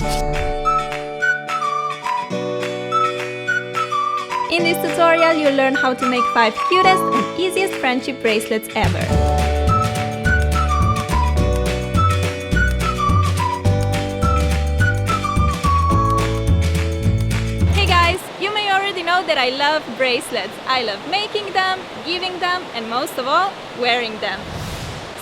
In this tutorial, you'll learn how to make 5 cutest and easiest friendship bracelets ever. Hey guys, you may already know that I love bracelets. I love making them, giving them, and most of all, wearing them.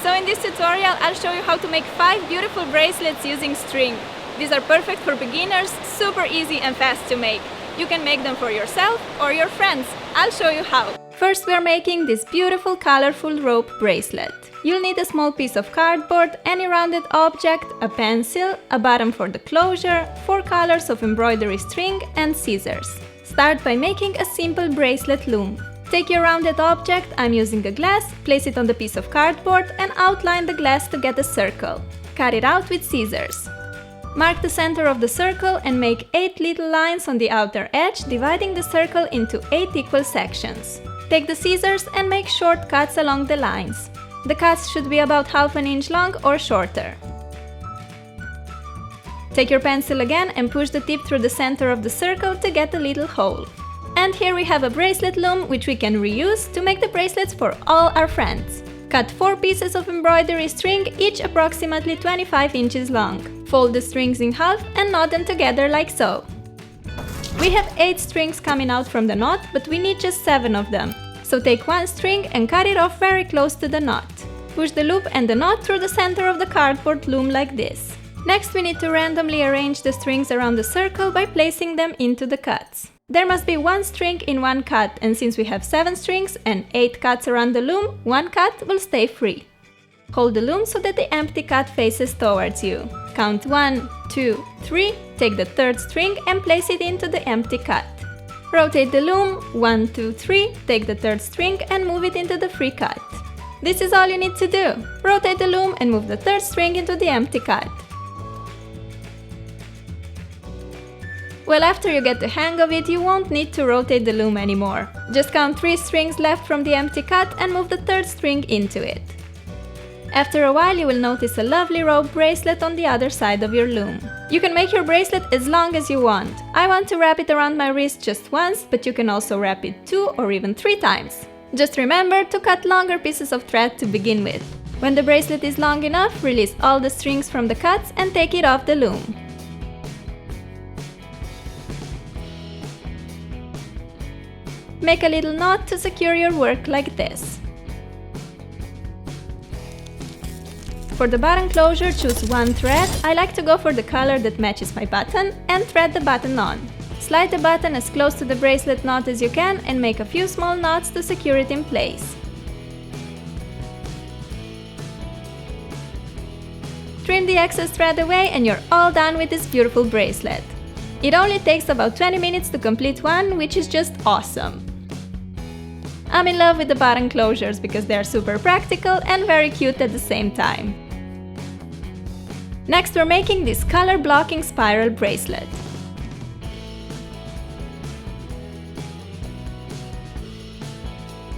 So in this tutorial, I'll show you how to make 5 beautiful bracelets using string. These are perfect for beginners, super easy and fast to make. You can make them for yourself or your friends. I'll show you how. First, we're making this beautiful colorful rope bracelet. You'll need a small piece of cardboard, any rounded object, a pencil, a bottom for the closure, 4 colors of embroidery string, and scissors. Start by making a simple bracelet loom. Take your rounded object, I'm using a glass, place it on the piece of cardboard and outline the glass to get a circle. Cut it out with scissors. Mark the center of the circle and make 8 little lines on the outer edge, dividing the circle into 8 equal sections. Take the scissors and make short cuts along the lines. The cuts should be about ½ an inch long or shorter. Take your pencil again and push the tip through the center of the circle to get a little hole. And here we have a bracelet loom which we can reuse to make the bracelets for all our friends. Cut 4 pieces of embroidery string, each approximately 25 inches long. Fold the strings in half and knot them together like so. We have 8 strings coming out from the knot, but we need just 7 of them. So take 1 string and cut it off very close to the knot. Push the loop and the knot through the center of the cardboard loom like this. Next, we need to randomly arrange the strings around the circle by placing them into the cuts. There must be 1 string in 1 cut, and since we have 7 strings and 8 cuts around the loom, 1 cut will stay free. Hold the loom so that the empty cut faces towards you. Count 1, 2, 3, take the 3rd string and place it into the empty cut. Rotate the loom, 1, 2, 3, take the 3rd string and move it into the free cut. This is all you need to do. Rotate the loom and move the 3rd string into the empty cut. Well, after you get the hang of it, you won't need to rotate the loom anymore. Just count 3 strings left from the empty cut and move the 3rd string into it. After a while, you will notice a lovely rope bracelet on the other side of your loom. You can make your bracelet as long as you want. I want to wrap it around my wrist just once, but you can also wrap it 2 or even 3 times. Just remember to cut longer pieces of thread to begin with. When the bracelet is long enough, release all the strings from the cuts and take it off the loom. Make a little knot to secure your work like this. For the button closure, choose 1 thread. I like to go for the color that matches my button and thread the button on. Slide the button as close to the bracelet knot as you can and make a few small knots to secure it in place. Trim the excess thread away and you're all done with this beautiful bracelet. It only takes about 20 minutes to complete one, which is just awesome. I'm in love with the button closures because they're super practical and very cute at the same time. Next, we're making this color blocking spiral bracelet.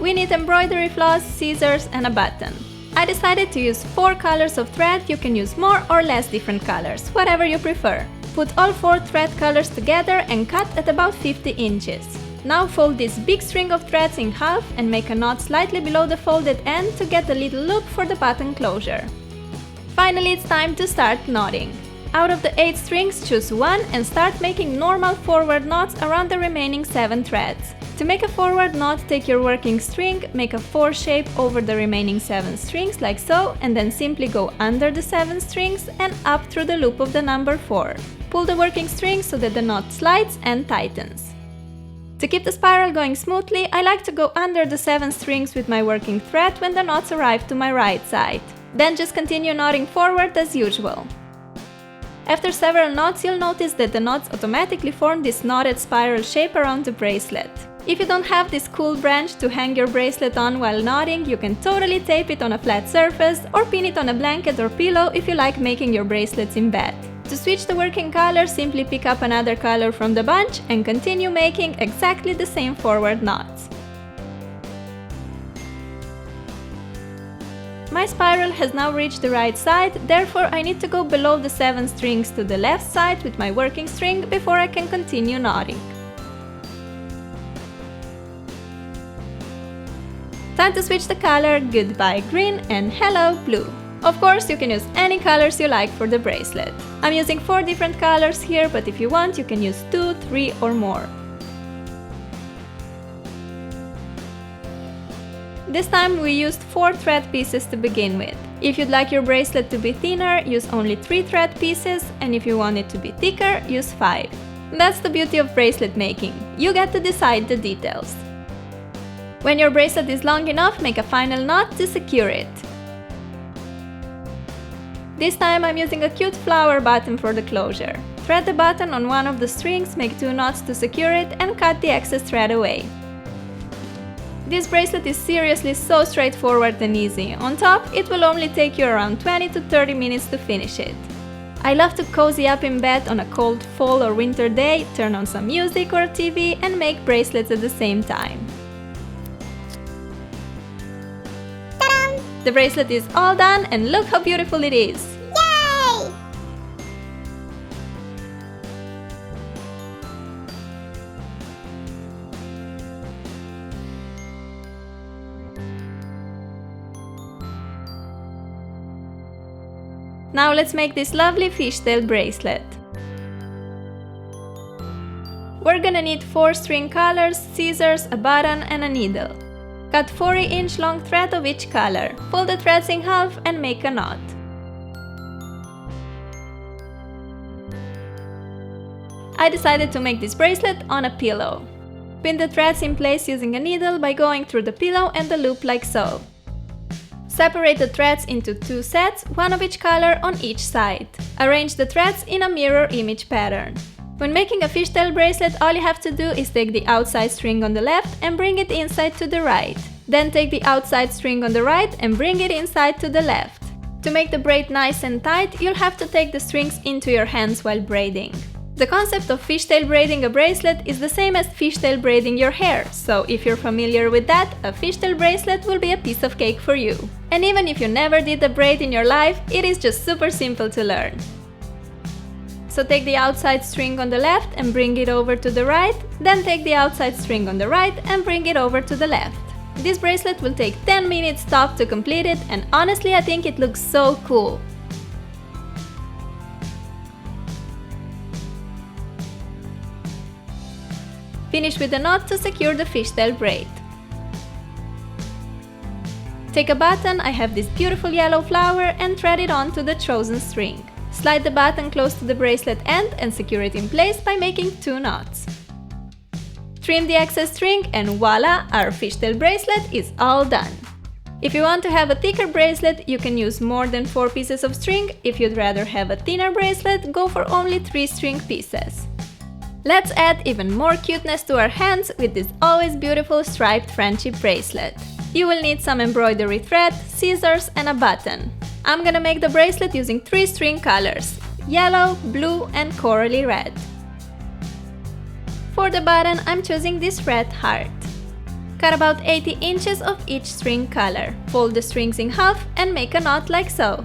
We need embroidery floss, scissors, and a button. I decided to use 4 colors of thread. You can use more or less different colors, whatever you prefer. Put all 4 thread colors together and cut at about 50 inches. Now fold this big string of threads in half and make a knot slightly below the folded end to get a little loop for the button closure. Finally, it's time to start knotting. Out of the 8 strings, choose 1 and start making normal forward knots around the remaining 7 threads. To make a forward knot, take your working string, make a 4 shape over the remaining 7 strings like so, and then simply go under the 7 strings and up through the loop of the number 4. Pull the working string so that the knot slides and tightens. To keep the spiral going smoothly, I like to go under the 7 strings with my working thread when the knots arrive to my right side. Then just continue knotting forward as usual. After several knots, you'll notice that the knots automatically form this knotted spiral shape around the bracelet. If you don't have this cool branch to hang your bracelet on while knotting, you can totally tape it on a flat surface or pin it on a blanket or pillow if you like making your bracelets in bed. To switch the working color, simply pick up another color from the bunch and continue making exactly the same forward knots. My spiral has now reached the right side, therefore I need to go below the 7 strings to the left side with my working string before I can continue knotting. Time to switch the color, goodbye green and hello blue. Of course, you can use any colors you like for the bracelet. I'm using 4 different colors here, but if you want, you can use 2, 3 or more. This time we used 4 thread pieces to begin with. If you'd like your bracelet to be thinner, use only 3 thread pieces, and if you want it to be thicker, use 5. That's the beauty of bracelet making. You get to decide the details. When your bracelet is long enough, make a final knot to secure it. This time I'm using a cute flower button for the closure. Thread the button on one of the strings, make 2 knots to secure it and cut the excess thread away. This bracelet is seriously so straightforward and easy. On top, it will only take you around 20 to 30 minutes to finish it. I love to cozy up in bed on a cold fall or winter day, turn on some music or TV and make bracelets at the same time. The bracelet is all done and look how beautiful it is! Yay! Now let's make this lovely fishtail bracelet. We're gonna need 4 string colors, scissors, a button and a needle. Cut 40-inch long thread of each color. Fold the threads in half and make a knot. I decided to make this bracelet on a pillow. Pin the threads in place using a needle by going through the pillow and the loop like so. Separate the threads into 2 sets, 1 of each color on each side. Arrange the threads in a mirror image pattern. When making a fishtail bracelet, all you have to do is take the outside string on the left and bring it inside to the right. Then take the outside string on the right and bring it inside to the left. To make the braid nice and tight, you'll have to take the strings into your hands while braiding. The concept of fishtail braiding a bracelet is the same as fishtail braiding your hair, so if you're familiar with that, a fishtail bracelet will be a piece of cake for you. And even if you never did a braid in your life, it is just super simple to learn. So take the outside string on the left and bring it over to the right, then take the outside string on the right and bring it over to the left. This bracelet will take 10 minutes top to complete it, and honestly I think it looks so cool. Finish with a knot to secure the fishtail braid. Take a button, I have this beautiful yellow flower, and thread it onto the chosen string. Slide the button close to the bracelet end and secure it in place by making 2 knots. Trim the excess string and voila, our fishtail bracelet is all done. If you want to have a thicker bracelet, you can use more than 4 pieces of string. If you'd rather have a thinner bracelet, go for only 3 string pieces. Let's add even more cuteness to our hands with this always beautiful striped friendship bracelet. You will need some embroidery thread, scissors and a button. I'm gonna make the bracelet using 3 string colors: yellow, blue and corally red. For the button, I'm choosing this red heart. Cut about 80 inches of each string color. Fold the strings in half and make a knot like so.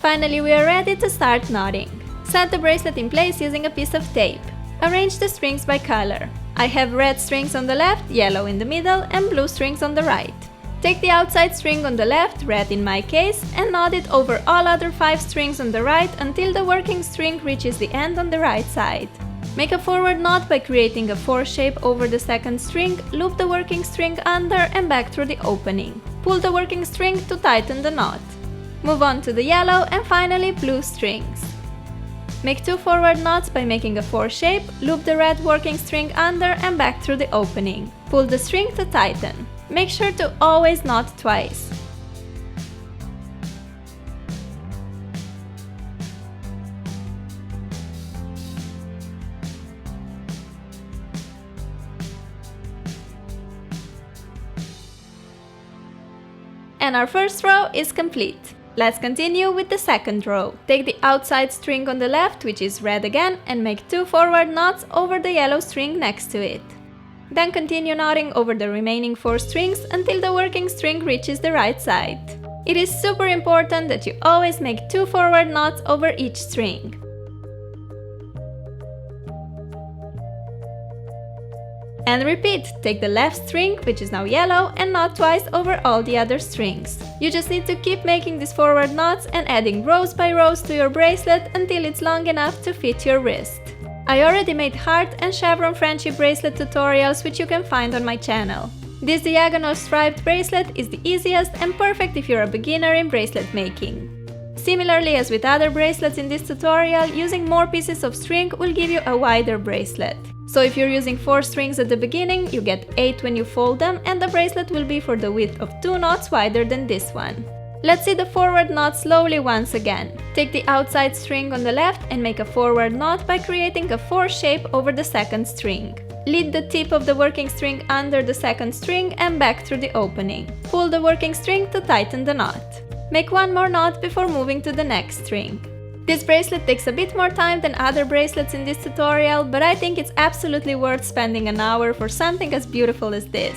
Finally, we are ready to start knotting. Set the bracelet in place using a piece of tape. Arrange the strings by color. I have red strings on the left, yellow in the middle and blue strings on the right. Take the outside string on the left, red in my case, and knot it over all other 5 strings on the right until the working string reaches the end on the right side. Make a forward knot by creating a 4 shape over the second string, loop the working string under and back through the opening. Pull the working string to tighten the knot. Move on to the yellow and finally blue strings. Make 2 forward knots by making a 4 shape, loop the red working string under and back through the opening. Pull the string to tighten. Make sure to always knot twice. And our first row is complete. Let's continue with the second row. Take the outside string on the left, which is red again, and make 2 forward knots over the yellow string next to it. Then continue knotting over the remaining 4 strings until the working string reaches the right side. It is super important that you always make 2 forward knots over each string. And repeat, take the left string, which is now yellow, and knot twice over all the other strings. You just need to keep making these forward knots and adding rows by rows to your bracelet until it's long enough to fit your wrist. I already made heart and chevron friendship bracelet tutorials, which you can find on my channel. This diagonal striped bracelet is the easiest and perfect if you're a beginner in bracelet making. Similarly as with other bracelets in this tutorial, using more pieces of string will give you a wider bracelet. So if you're using 4 strings at the beginning, you get 8 when you fold them, and the bracelet will be for the width of 2 knots wider than this one. Let's see the forward knot slowly once again. Take the outside string on the left and make a forward knot by creating a 4 shape over the second string. Lead the tip of the working string under the second string and back through the opening. Pull the working string to tighten the knot. Make 1 more knot before moving to the next string. This bracelet takes a bit more time than other bracelets in this tutorial, but I think it's absolutely worth spending an hour for something as beautiful as this.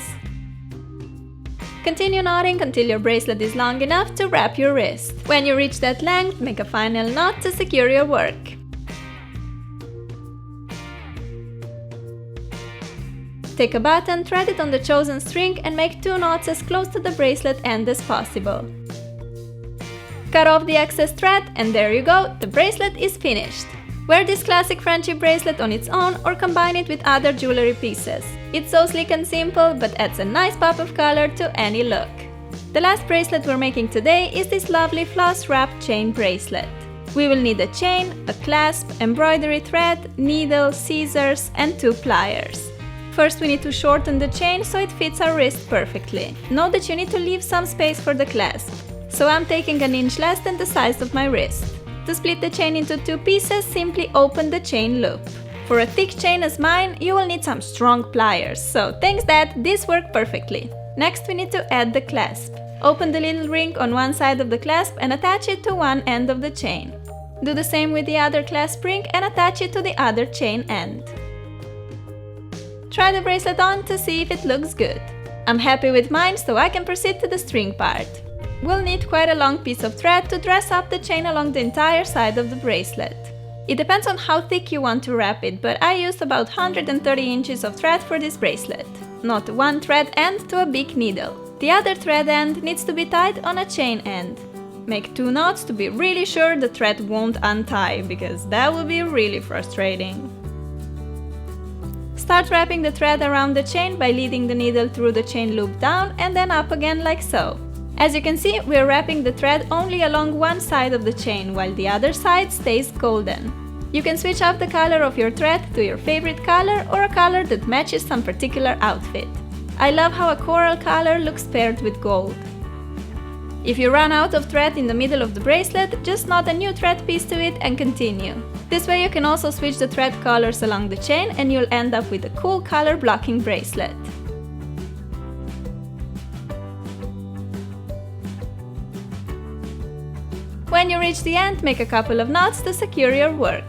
Continue knotting until your bracelet is long enough to wrap your wrist. When you reach that length, make a final knot to secure your work. Take a button, thread it on the chosen string and make 2 knots as close to the bracelet end as possible. Cut off the excess thread and there you go, the bracelet is finished. Wear this classic friendship bracelet on its own or combine it with other jewelry pieces. It's so sleek and simple, but adds a nice pop of color to any look. The last bracelet we're making today is this lovely floss wrapped chain bracelet. We will need a chain, a clasp, embroidery thread, needle, scissors and 2 pliers. First we need to shorten the chain so it fits our wrist perfectly. Note that you need to leave some space for the clasp. So I'm taking an inch less than the size of my wrist. To split the chain into 2 pieces, simply open the chain loop. For a thick chain as mine, you will need some strong pliers, so thanks that this worked perfectly. Next we need to add the clasp. Open the little ring on one side of the clasp and attach it to one end of the chain. Do the same with the other clasp ring and attach it to the other chain end. Try the bracelet on to see if it looks good. I'm happy with mine, so I can proceed to the string part. We'll need quite a long piece of thread to dress up the chain along the entire side of the bracelet. It depends on how thick you want to wrap it, but I used about 130 inches of thread for this bracelet. Not one thread end to a big needle. The other thread end needs to be tied on a chain end. Make 2 knots to be really sure the thread won't untie, because that would be really frustrating. Start wrapping the thread around the chain by leading the needle through the chain loop down and then up again like so. As you can see, we're wrapping the thread only along one side of the chain, while the other side stays golden. You can switch up the color of your thread to your favorite color or a color that matches some particular outfit. I love how a coral color looks paired with gold. If you run out of thread in the middle of the bracelet, just knot a new thread piece to it and continue. This way you can also switch the thread colors along the chain and you'll end up with a cool color blocking bracelet. When you reach the end, make a couple of knots to secure your work.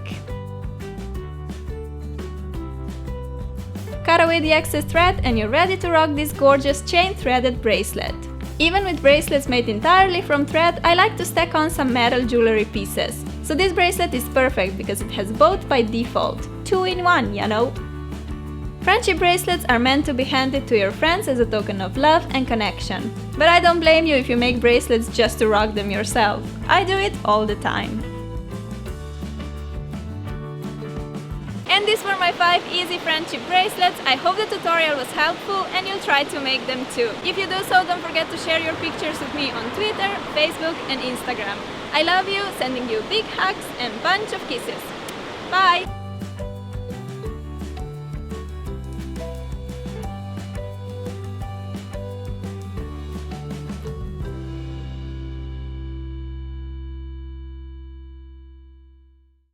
Cut away the excess thread and you're ready to rock this gorgeous chain threaded bracelet. Even with bracelets made entirely from thread, I like to stack on some metal jewelry pieces. So this bracelet is perfect because it has both by default. 2 in 1, you know? Friendship bracelets are meant to be handed to your friends as a token of love and connection. But I don't blame you if you make bracelets just to rock them yourself. I do it all the time. And these were my 5 easy friendship bracelets. I hope the tutorial was helpful and you'll try to make them too. If you do so, don't forget to share your pictures with me on Twitter, Facebook and Instagram. I love you, sending you big hugs and bunch of kisses. Bye!